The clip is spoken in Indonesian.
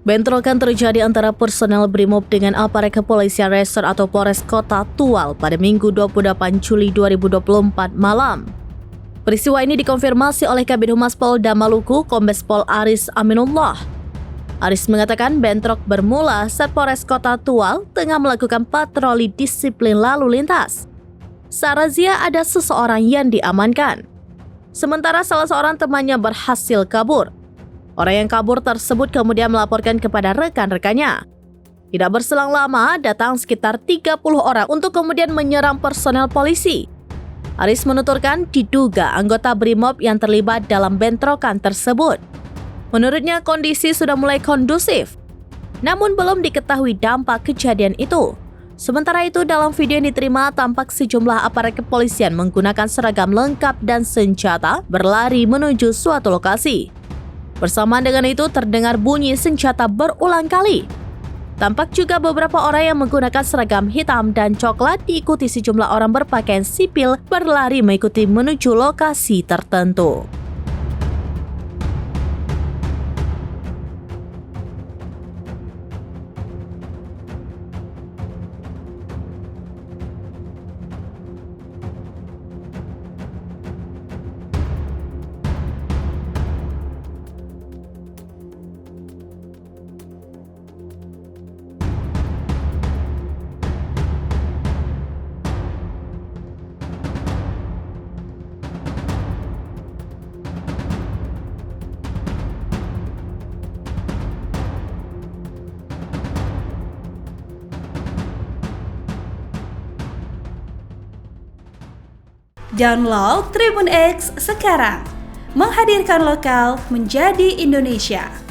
Bentrokan terjadi antara personel Brimob dengan aparat kepolisian Resor atau Polres Kota Tual pada Minggu 28 Juli 2024 malam. Peristiwa ini dikonfirmasi oleh Kabid Humas Polda Maluku, Kombes Pol Aris Aminullah. Aris mengatakan bentrok bermula saat Polres Kota Tual tengah melakukan patroli disiplin lalu lintas. Saat razia ada seseorang yang diamankan. Sementara salah seorang temannya berhasil kabur. Orang yang kabur tersebut kemudian melaporkan kepada rekan-rekannya. Tidak berselang lama, datang sekitar 30 orang untuk kemudian menyerang personel polisi. Aris menuturkan diduga anggota Brimob yang terlibat dalam bentrokan tersebut. Menurutnya kondisi sudah mulai kondusif, namun belum diketahui dampak kejadian itu. Sementara itu dalam video yang diterima tampak sejumlah aparat kepolisian menggunakan seragam lengkap dan senjata berlari menuju suatu lokasi. Bersamaan dengan itu terdengar bunyi senjata berulang kali. Tampak juga beberapa orang yang menggunakan seragam hitam dan coklat diikuti sejumlah orang berpakaian sipil berlari mengikuti menuju lokasi tertentu. Download Tribun X sekarang, menghadirkan lokal menjadi Indonesia.